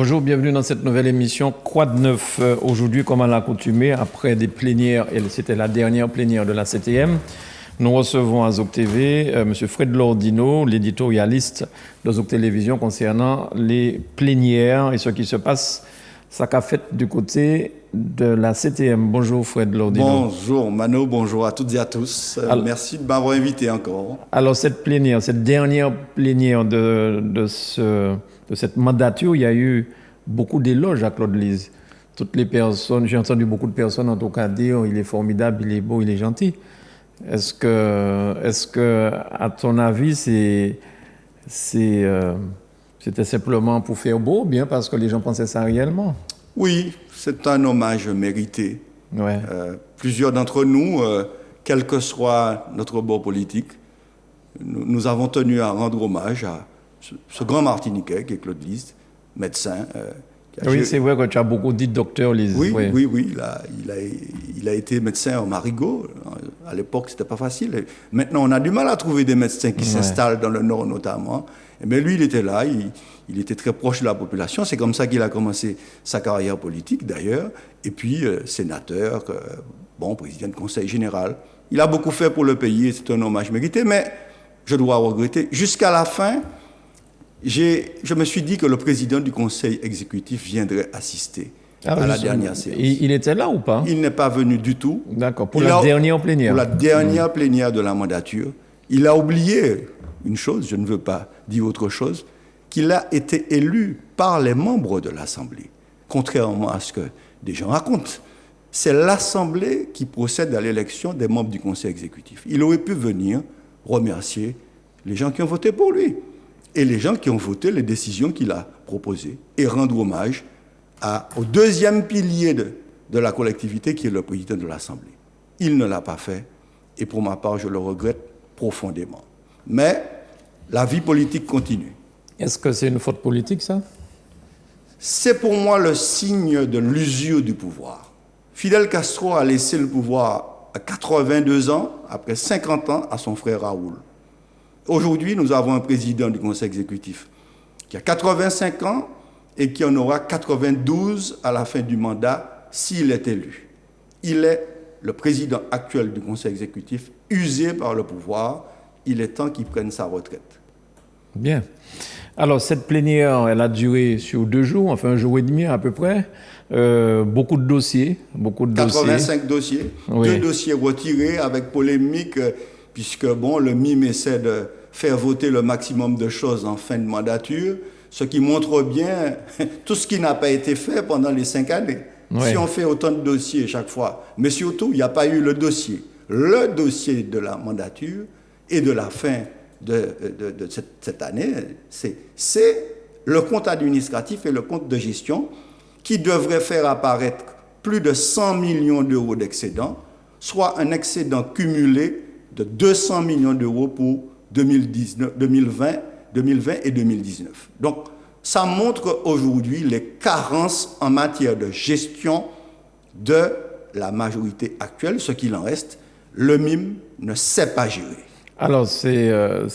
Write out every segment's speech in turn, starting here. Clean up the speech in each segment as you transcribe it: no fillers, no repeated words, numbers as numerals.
Bonjour, bienvenue dans cette nouvelle émission. Quoi de neuf aujourd'hui, comme à l'accoutumée, après des plénières, et c'était la dernière plénière de la CTM, nous recevons à Zouk TV M. Fred Lordino, l'éditorialiste de Zouk Télévision concernant les plénières et ce qui se passe, ça qu'a fait du côté de la CTM. Bonjour Fred Lordino. Bonjour Mano, bonjour à toutes et à tous. Merci de m'avoir invité encore. Alors cette plénière, cette dernière plénière de cette mandature, il y a eu beaucoup d'éloges à Claude Lise. Toutes les personnes, j'ai entendu beaucoup de personnes en tout cas dire il est formidable, il est beau, il est gentil. Est-ce que à ton avis, c'était simplement pour faire beau, ou bien parce que les gens pensaient ça réellement? Oui, c'est un hommage mérité. Ouais. Plusieurs d'entre nous, quel que soit notre bord politique, nous avons tenu à rendre hommage à ce grand Martiniquais qui est Claude Lise, médecin. Oui, c'est vrai que tu as beaucoup dit docteur Lise. Oui, il a été médecin au Marigot. À l'époque, c'était pas facile. Maintenant, on a du mal à trouver des médecins qui s'installent dans le Nord notamment. Mais lui, il était là, il était très proche de la population. C'est comme ça qu'il a commencé sa carrière politique, d'ailleurs. Et puis, sénateur, président de conseil général. Il a beaucoup fait pour le pays et c'est un hommage mérité. Mais je dois regretter, jusqu'à la fin, je me suis dit que le président du conseil exécutif viendrait assister à la dernière séance. Il était là ou pas? Il n'est pas venu du tout. D'accord, pour la dernière plénière. Pour la dernière plénière de la mandature. Il a oublié une chose, je ne veux pas dire autre chose, qu'il a été élu par les membres de l'Assemblée. Contrairement à ce que des gens racontent. C'est l'Assemblée qui procède à l'élection des membres du conseil exécutif. Il aurait pu venir remercier les gens qui ont voté pour lui et les gens qui ont voté les décisions qu'il a proposées et rendre hommage au deuxième pilier de la collectivité qui est le président de l'Assemblée. Il ne l'a pas fait et pour ma part, je le regrette profondément. Mais la vie politique continue. Est-ce que c'est une faute politique, ça? C'est pour moi le signe de l'usure du pouvoir. Fidel Castro a laissé le pouvoir à 82 ans, après 50 ans, à son frère Raoul. Aujourd'hui, nous avons un président du conseil exécutif qui a 85 ans et qui en aura 92 à la fin du mandat s'il est élu. Il est le président actuel du conseil exécutif, usé par le pouvoir. Il est temps qu'il prenne sa retraite. Bien. Alors, cette plénière, elle a duré sur 2 jours, enfin 1 jour et demi à peu près. Beaucoup de dossiers. 85 dossiers. Oui. 2 dossiers retirés avec polémique, puisque le MIM essaie de faire voter le maximum de choses en fin de mandature, ce qui montre bien tout ce qui n'a pas été fait pendant les 5 années. Oui. Si on fait autant de dossiers chaque fois, mais surtout, il n'y a pas eu le dossier de la mandature et de la fin de cette année, c'est le compte administratif et le compte de gestion qui devrait faire apparaître plus de 100 millions d'euros d'excédent, soit un excédent cumulé de 200 millions d'euros pour 2020 et 2019. Donc, ça montre aujourd'hui les carences en matière de gestion de la majorité actuelle, ce qu'il en reste. Le MIM ne sait pas gérer. Alors, c'est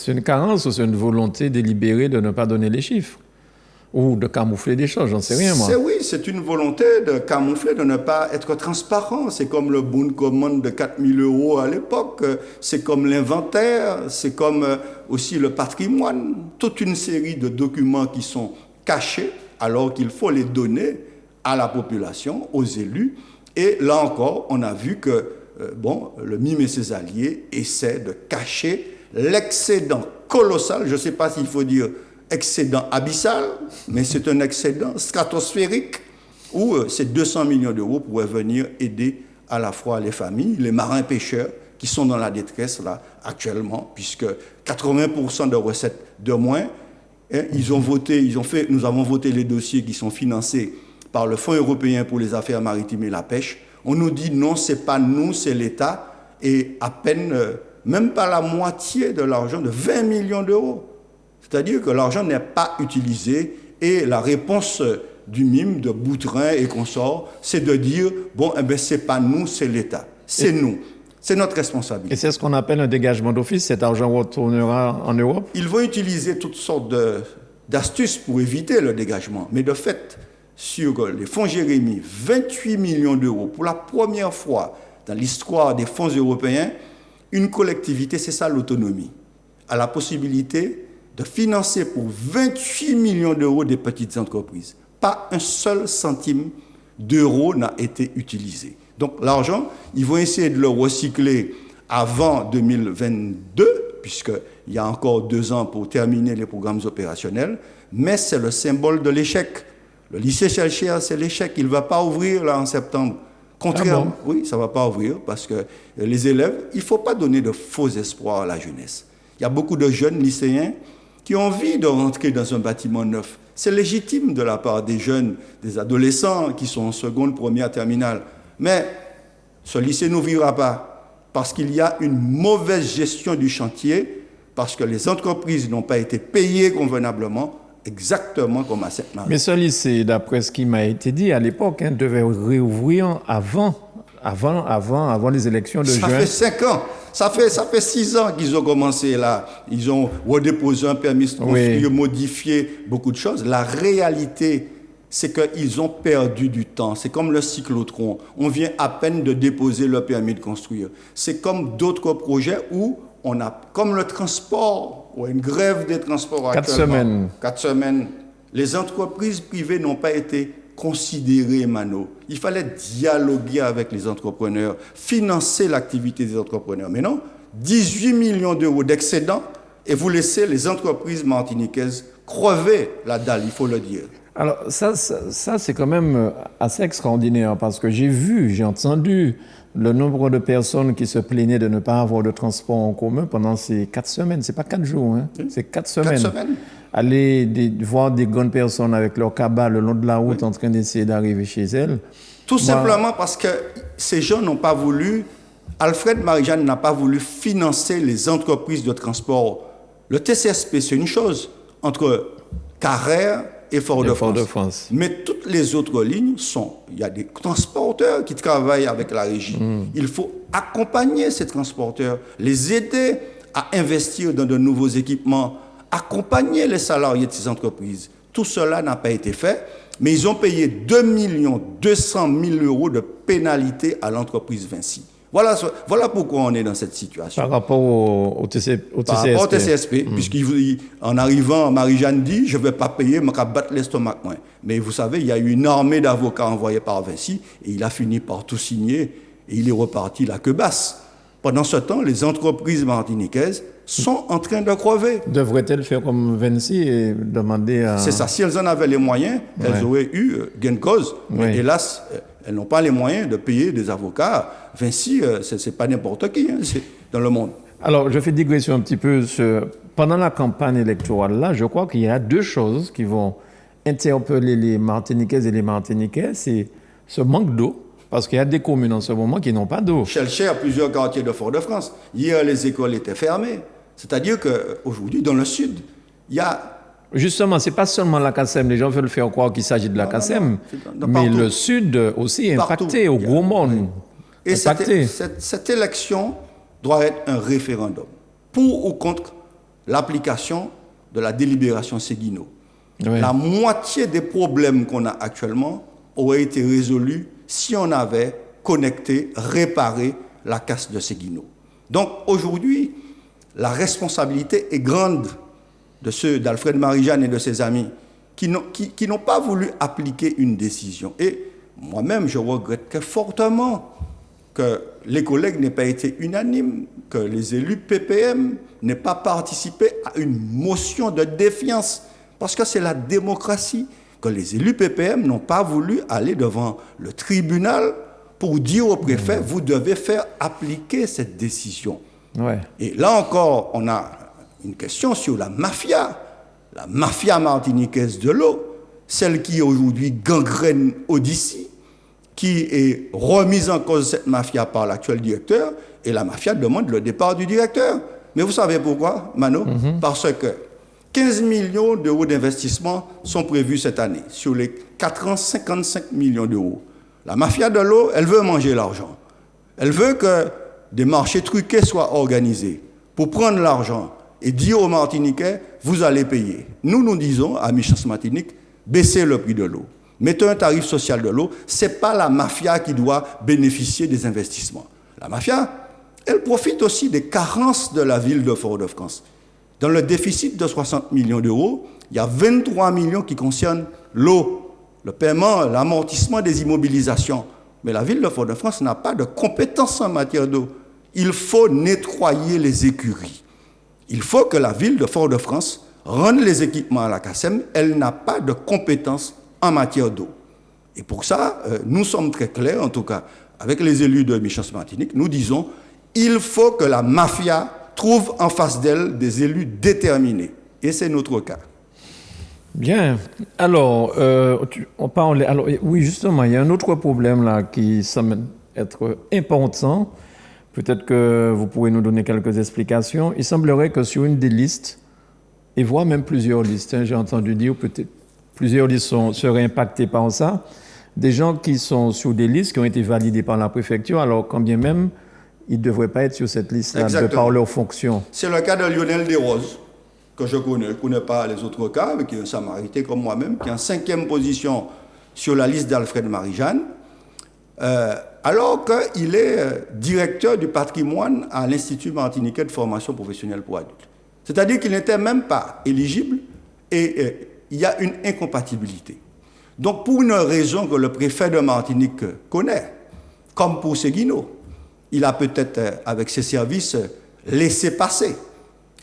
une carence ou c'est une volonté délibérée de ne pas donner les chiffres? Ou de camoufler des choses, j'en sais rien, moi. Oui, c'est une volonté de camoufler, de ne pas être transparent. C'est comme le bon de commande de 4 000 € à l'époque. C'est comme l'inventaire, c'est comme aussi le patrimoine. Toute une série de documents qui sont cachés, alors qu'il faut les donner à la population, aux élus. Et là encore, on a vu que le MIM et ses alliés essaient de cacher l'excédent colossal, je ne sais pas s'il faut dire excédent abyssal, mais c'est un excédent stratosphérique où ces 200 millions d'euros pourraient venir aider à la fois les familles, les marins-pêcheurs qui sont dans la détresse là actuellement, puisque 80% de recettes de moins, nous avons voté les dossiers qui sont financés par le Fonds européen pour les affaires maritimes et la pêche. On nous dit non, c'est pas nous, c'est l'État, et à peine, même pas la moitié de l'argent, de 20 millions d'euros. C'est-à-dire que l'argent n'est pas utilisé, et la réponse du MIM, de Boutrin et consorts, c'est de dire, c'est pas nous, c'est l'État, c'est nous. C'est notre responsabilité. Et c'est ce qu'on appelle un dégagement d'office, cet argent retournera en Europe? Ils vont utiliser toutes sortes d'astuces pour éviter le dégagement, mais de fait, sur les fonds Jérémie 28 millions d'euros pour la première fois dans l'histoire des fonds européens. Une collectivité, c'est ça l'autonomie, a la possibilité de financer pour 28 millions d'euros des petites entreprises. Pas un seul centime d'euro n'a été utilisé. Donc l'argent, ils vont essayer de le recycler avant 2022, puisqu'il y a encore 2 ans pour terminer les programmes opérationnels, mais c'est le symbole de l'échec. Le lycée Chelcher, c'est l'échec. Il ne va pas ouvrir là en septembre. Contrairement, oui, ça ne va pas ouvrir parce que les élèves, il ne faut pas donner de faux espoirs à la jeunesse. Il y a beaucoup de jeunes lycéens qui ont envie de rentrer dans un bâtiment neuf. C'est légitime de la part des jeunes, des adolescents qui sont en seconde, première, terminale. Mais ce lycée n'ouvrira pas parce qu'il y a une mauvaise gestion du chantier, parce que les entreprises n'ont pas été payées convenablement, exactement comme à Sainte-Marie. Mais ce lycée, d'après ce qui m'a été dit à l'époque, devait réouvrir avant les élections de juin. Ça fait 5 ans. Ça fait 6 ans qu'ils ont commencé là. Ils ont redéposé un permis de construire, modifié beaucoup de choses. La réalité, c'est qu'ils ont perdu du temps. C'est comme le cyclotron. On vient à peine de déposer le permis de construire. C'est comme d'autres projets où on a, comme le transport, ou une grève des transports 4 semaines. 4 semaines. Les entreprises privées n'ont pas été considérées, Mano. Il fallait dialoguer avec les entrepreneurs, financer l'activité des entrepreneurs. Mais non, 18 millions d'euros d'excédent et vous laissez les entreprises martiniquaises crever la dalle, il faut le dire. Alors ça c'est quand même assez extraordinaire parce que j'ai entendu le nombre de personnes qui se plaignaient de ne pas avoir de transport en commun pendant ces 4 semaines. C'est pas 4 jours, hein. C'est 4 semaines. 4 semaines. Aller voir des grandes personnes avec leur cabas le long de la route en train d'essayer d'arriver chez elles. Tout simplement parce que ces gens n'ont pas voulu, Alfred Marie-Jeanne n'a pas voulu financer les entreprises de transport. Le TCSP, c'est une chose, entre Carrère et Fort-de-France. Mais toutes les autres lignes il y a des transporteurs qui travaillent avec la régie. Il faut accompagner ces transporteurs, les aider à investir dans de nouveaux équipements, accompagner les salariés de ces entreprises. Tout cela n'a pas été fait, mais ils ont payé 2 200 000 euros de pénalité à l'entreprise Vinci. Voilà pourquoi on est dans cette situation. Par rapport au TCSP. Par rapport au TCSP, puisqu'en arrivant, Marie-Jeanne dit, je ne vais pas payer, je vais battre l'estomac. Mais vous savez, il y a eu une armée d'avocats envoyés par Vinci, et il a fini par tout signer, et il est reparti la queue basse. Pendant ce temps, les entreprises martiniquaises sont en train de crever. Devraient-elles faire comme Vinci et demander à... C'est ça, si elles en avaient les moyens, elles auraient eu gain de cause. Mais hélas, elles n'ont pas les moyens de payer des avocats. Vinci, ce n'est pas n'importe qui c'est dans le monde. Alors, je fais digression un petit peu. Pendant la campagne électorale, là, je crois qu'il y a 2 choses qui vont interpeller les Martiniquaises et les Martiniquais. C'est ce manque d'eau, parce qu'il y a des communes en ce moment qui n'ont pas d'eau. Chelcher, plusieurs quartiers de Fort-de-France. Hier, les écoles étaient fermées. C'est-à-dire qu'aujourd'hui, dans le sud, il y a... Justement, ce n'est pas seulement la CACEM. Les gens veulent faire croire qu'il s'agit de la CACEM. Mais le sud aussi est impacté, au gros monde. Et cette élection doit être un référendum. Pour ou contre l'application de la délibération Séguineau. La moitié des problèmes qu'on a actuellement auraient été résolus si on avait connecté, réparé la casse de Séguineau. Donc aujourd'hui, la responsabilité est grande de ceux d'Alfred Marie-Jeanne et de ses amis qui n'ont pas voulu appliquer une décision. Et moi-même, je regrette très fortement que les collègues n'aient pas été unanimes, que les élus PPM n'aient pas participé à une motion de défiance, parce que c'est la démocratie, que les élus PPM n'ont pas voulu aller devant le tribunal pour dire au préfet, vous devez faire appliquer cette décision. Et là encore, on a une question sur la mafia martiniquaise de l'eau, celle qui aujourd'hui gangrène Odyssey, qui est remise en cause cette mafia par l'actuel directeur, et la mafia demande le départ du directeur. Mais vous savez pourquoi, Mano? Parce que 15 millions d'euros d'investissement sont prévus cette année. Sur les 4 ans, 55 millions d'euros. La mafia de l'eau, elle veut manger l'argent. Elle veut que des marchés truqués soient organisés pour prendre l'argent et dire aux Martiniquais, vous allez payer. Nous disons, à Michance Martinique, baissez le prix de l'eau. mettez un tarif social de l'eau, ce n'est pas la mafia qui doit bénéficier des investissements. La mafia, elle profite aussi des carences de la ville de Fort-de-France. Dans le déficit de 60 millions d'euros, il y a 23 millions qui concernent l'eau, le paiement, l'amortissement des immobilisations. Mais la ville de Fort-de-France n'a pas de compétences en matière d'eau. Il faut nettoyer les écuries. Il faut que la ville de Fort-de-France rende les équipements à la CACEM. Elle n'a pas de compétences en matière d'eau. Et pour ça, nous sommes très clairs, en tout cas, avec les élus de Michens-Martinique, nous disons, il faut que la mafia trouve en face d'elle des élus déterminés. Et c'est notre cas. Bien. Alors, on parle. Alors, oui, justement, il y a un autre problème là qui semble être important. Peut-être que vous pourrez nous donner quelques explications. Il semblerait que sur une des listes, et voire même plusieurs listes, j'ai entendu dire peut-être plusieurs listes seraient impactées par ça, des gens qui sont sur des listes qui ont été validées par la préfecture, alors quand bien même ils ne devraient pas être sur cette liste-là de par leur fonction. C'est le cas de Lionel Desroses, que je ne connais pas les autres cas, mais qui est un Samaritain comme moi-même, qui est en 5e position sur la liste d'Alfred Marie-Jeanne, alors qu'il est directeur du patrimoine à l'Institut martiniquais de formation professionnelle pour adultes. C'est-à-dire qu'il n'était même pas éligible et il y a une incompatibilité. Donc, pour une raison que le préfet de Martinique connaît, comme pour Seguino, il a peut-être, avec ses services, laissé passer.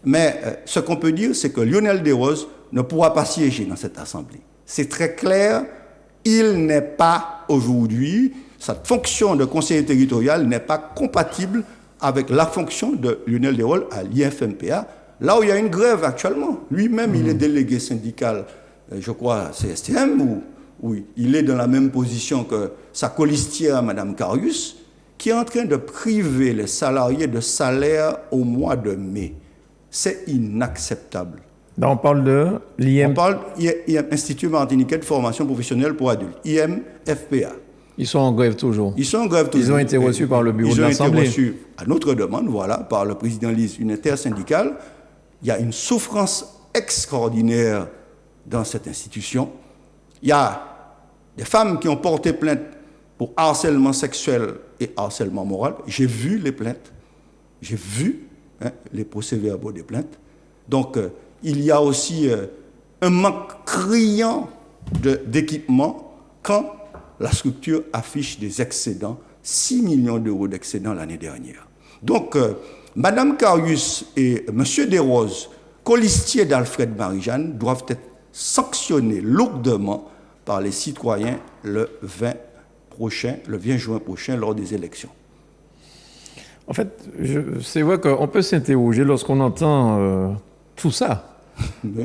Mais ce qu'on peut dire, c'est que Lionel Desroses ne pourra pas siéger dans cette assemblée. C'est très clair, il n'est pas aujourd'hui, sa fonction de conseiller territorial n'est pas compatible avec la fonction de Lionel Desroses à l'IFMPA, là où il y a une grève actuellement. Lui-même, il est délégué syndical, je crois, à CSTM, où il est dans la même position que sa colistière, Mme Carius, qui est en train de priver les salariés de salaire au mois de mai. C'est inacceptable. Donc on parle de l'IM. On parle Institut martiniquais de formation professionnelle pour adultes, IMFPA. Ils sont en grève toujours. Ils sont en grève toujours. Ils ont été reçus par le bureau de l'Assemblée. Ils ont été reçus à notre demande, voilà, par le président Lise, une intersyndicale. Il y a une souffrance extraordinaire dans cette institution. Il y a des femmes qui ont porté plainte pour harcèlement sexuel et harcèlement moral. J'ai vu les plaintes. J'ai vu les procès-verbaux des plaintes. Donc, il y a aussi un manque criant d'équipement quand la structure affiche des excédents, 6 millions d'euros d'excédents l'année dernière. Donc, Mme Carius et M. Desroses, colistiers d'Alfred Marie-Jeanne, doivent être sanctionnés lourdement par les citoyens le 20 juin prochain, lors des élections. En fait, c'est vrai qu'on peut s'interroger lorsqu'on entend tout ça. Oui.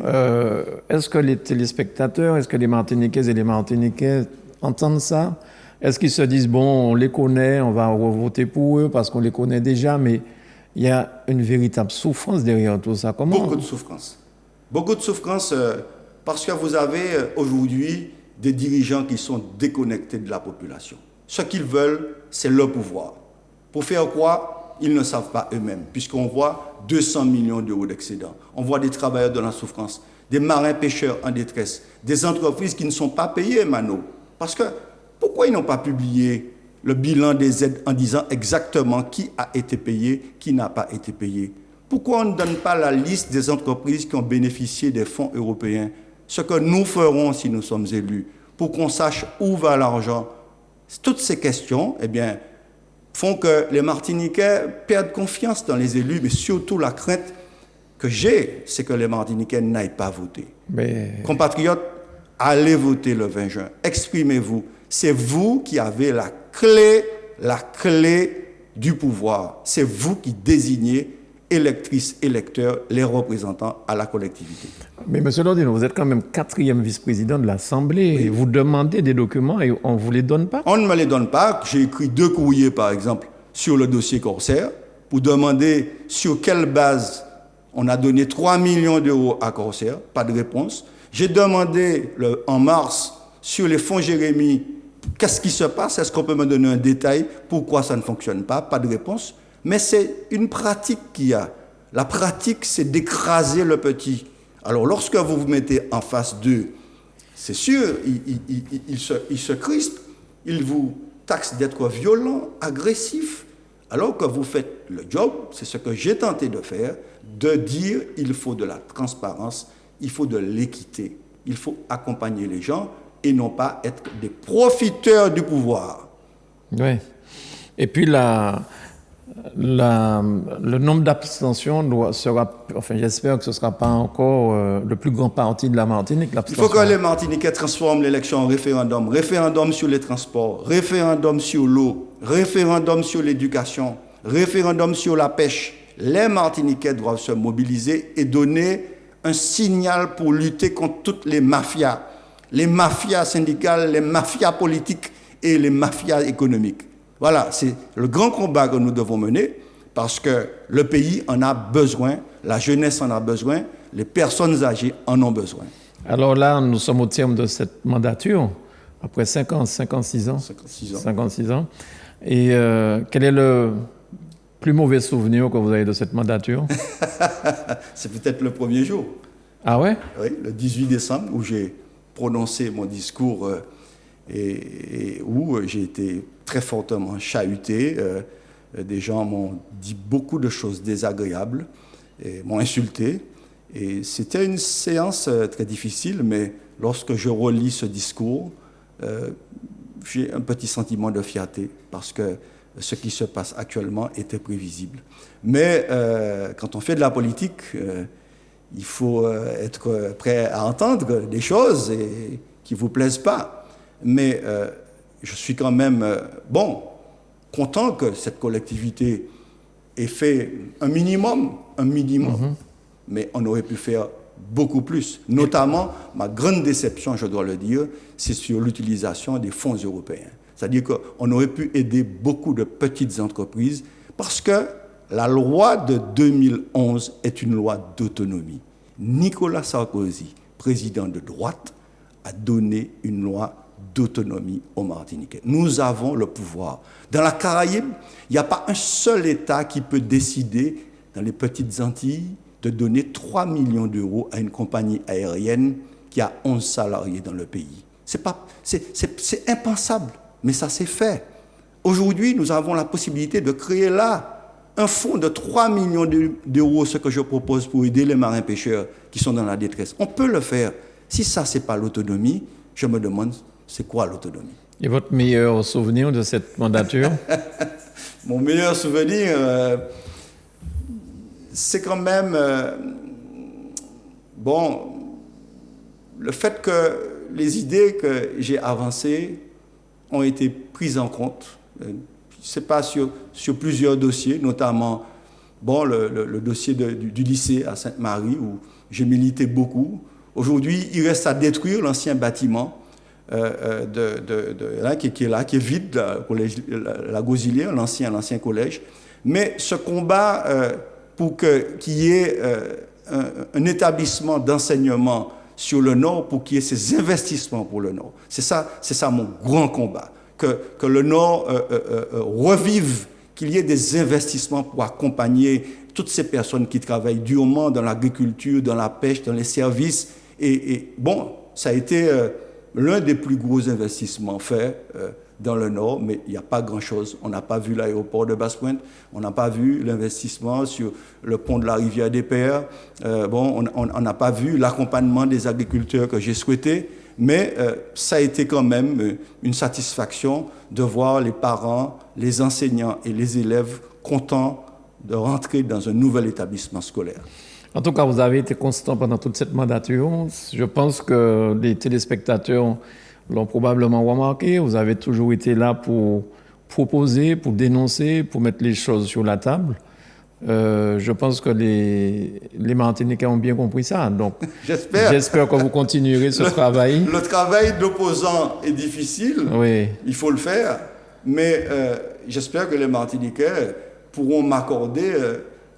Est-ce que les téléspectateurs, est-ce que les Martiniquaises et les Martiniquais entendent ça? Est-ce qu'ils se disent, bon, on les connaît, on va voter pour eux parce qu'on les connaît déjà, mais il y a une véritable souffrance derrière tout ça. Comment? Beaucoup de souffrance. Beaucoup de souffrance parce que vous avez aujourd'hui des dirigeants qui sont déconnectés de la population. Ce qu'ils veulent, c'est le pouvoir. Pour faire quoi? Ils ne savent pas eux-mêmes, puisqu'on voit 200 millions d'euros d'excédents. On voit des travailleurs dans la souffrance, des marins-pêcheurs en détresse, des entreprises qui ne sont pas payées, Mano. Parce que, pourquoi ils n'ont pas publié le bilan des aides en disant exactement qui a été payé, qui n'a pas été payé? Pourquoi on ne donne pas la liste des entreprises qui ont bénéficié des fonds européens? Ce que nous ferons si nous sommes élus, pour qu'on sache où va l'argent. Toutes ces questions, eh bien, font que les Martiniquais perdent confiance dans les élus, mais surtout la crainte que j'ai, c'est que les Martiniquais n'aillent pas voter. Compatriotes, allez voter le 20 juin. Exprimez-vous. C'est vous qui avez la clé du pouvoir. C'est vous qui désignez électrices, électeurs, les représentants à la collectivité. Mais M. Lordino, vous êtes quand même 4e vice-président de l'Assemblée. Oui. Vous demandez des documents et on ne vous les donne pas? On ne me les donne pas. J'ai écrit 2 courriers, par exemple, sur le dossier Corsair, pour demander sur quelle base on a donné 3 millions d'euros à Corsair. Pas de réponse. J'ai demandé en mars sur les fonds Jérémy, qu'est-ce qui se passe? Est-ce qu'on peut me donner un détail? Pourquoi ça ne fonctionne pas? Pas de réponse. Mais c'est une pratique qu'il y a. La pratique, c'est d'écraser le petit. Alors, lorsque vous vous mettez en face d'eux, c'est sûr, il se crispe, il vous taxe d'être violent, agressif, alors que vous faites le job, c'est ce que j'ai tenté de faire, de dire il faut de la transparence, il faut de l'équité, il faut accompagner les gens et non pas être des profiteurs du pouvoir. Oui. Et puis le nombre d'abstentions sera, enfin j'espère que ce ne sera pas encore le plus grand parti de la Martinique. Il faut que les Martiniquais transforment l'élection en référendum. Référendum sur les transports, référendum sur l'eau, référendum sur l'éducation, référendum sur la pêche. Les Martiniquais doivent se mobiliser et donner un signal pour lutter contre toutes les mafias syndicales, les mafias politiques et les mafias économiques. Voilà, c'est le grand combat que nous devons mener parce que le pays en a besoin, la jeunesse en a besoin, les personnes âgées en ont besoin. Alors là, nous sommes au terme de cette mandature, après 56 ans. 56 ans. Et quel est le plus mauvais souvenir que vous avez de cette mandature? C'est peut-être le premier jour. Ah ouais? Oui, le 18 décembre, où j'ai prononcé mon discours et où j'ai été très fortement chahuté. Des gens m'ont dit beaucoup de choses désagréables, et m'ont insulté. Et c'était une séance très difficile, mais lorsque je relis ce discours, j'ai un petit sentiment de fierté, parce que ce qui se passe actuellement était prévisible. Mais quand on fait de la politique, il faut être prêt à entendre des choses qui ne vous plaisent pas. Mais je suis quand même content que cette collectivité ait fait un minimum. Mais on aurait pu faire beaucoup plus. Notamment, ma grande déception, je dois le dire, c'est sur l'utilisation des fonds européens. C'est-à-dire qu'on aurait pu aider beaucoup de petites entreprises parce que la loi de 2011 est une loi d'autonomie. Nicolas Sarkozy, président de droite, a donné une loi d'autonomie aux Martiniquais. Nous avons le pouvoir. Dans la Caraïbe, il n'y a pas un seul État qui peut décider, dans les petites Antilles, de donner 3 millions d'euros à une compagnie aérienne qui a 11 salariés dans le pays. C'est impensable, mais ça s'est fait. Aujourd'hui, nous avons la possibilité de créer là un fonds de 3 millions d'euros, ce que je propose pour aider les marins pêcheurs qui sont dans la détresse. On peut le faire. Si ça, ce n'est pas l'autonomie, je me demande, c'est quoi l'autonomie? Et votre meilleur souvenir de cette mandature? Mon meilleur souvenir, c'est quand même, le fait que les idées que j'ai avancées ont été prises en compte. C'est pas sur plusieurs dossiers, notamment le dossier du lycée à Sainte-Marie, où j'ai milité beaucoup. Aujourd'hui, il reste à détruire l'ancien bâtiment qui est là, qui est vide, la Gosilière, l'ancien collège. Mais ce combat pour qu'il y ait un établissement d'enseignement sur le Nord, pour qu'il y ait ces investissements pour le Nord. C'est ça mon grand combat. Que le Nord revive, qu'il y ait des investissements pour accompagner toutes ces personnes qui travaillent durement dans l'agriculture, dans la pêche, dans les services. Ça a été l'un des plus gros investissements faits dans le Nord, mais il n'y a pas grand-chose. On n'a pas vu l'aéroport de Basse-Pointe, on n'a pas vu l'investissement sur le pont de la rivière des Pères, on n'a pas vu l'accompagnement des agriculteurs que j'ai souhaité, mais ça a été quand même une satisfaction de voir les parents, les enseignants et les élèves contents de rentrer dans un nouvel établissement scolaire. En tout cas, vous avez été constant pendant toute cette mandature. Je pense que les téléspectateurs l'ont probablement remarqué. Vous avez toujours été là pour proposer, pour dénoncer, pour mettre les choses sur la table. Je pense que les Martiniquais ont bien compris ça. Donc, j'espère que vous continuerez ce travail. Le travail d'opposant est difficile. Oui. Il faut le faire. Mais j'espère que les Martiniquais pourront m'accorder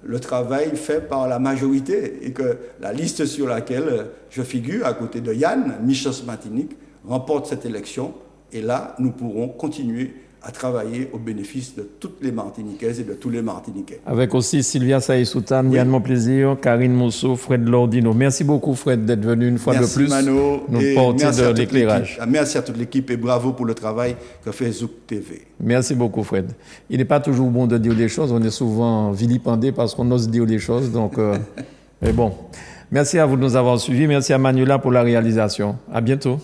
le travail fait par la majorité et que la liste sur laquelle je figure, à côté de Yann, Michos Martinique, remporte cette élection. Et là, nous pourrons continuer à à travailler au bénéfice de toutes les Martiniquaises et de tous les Martiniquais. Avec aussi Sylvia Saï-Soutan, oui. Yann Monplaisir, Karine Mousseau, Fred Lordino. Merci beaucoup Fred d'être venu une fois de plus Mano, nous porter de l'éclairage. Merci à toute l'équipe et bravo pour le travail que fait Zouk TV. Merci beaucoup Fred. Il n'est pas toujours bon de dire des choses, on est souvent vilipendé parce qu'on ose dire des choses. Donc, mais bon, merci à vous de nous avoir suivis, merci à Manuela pour la réalisation. À bientôt.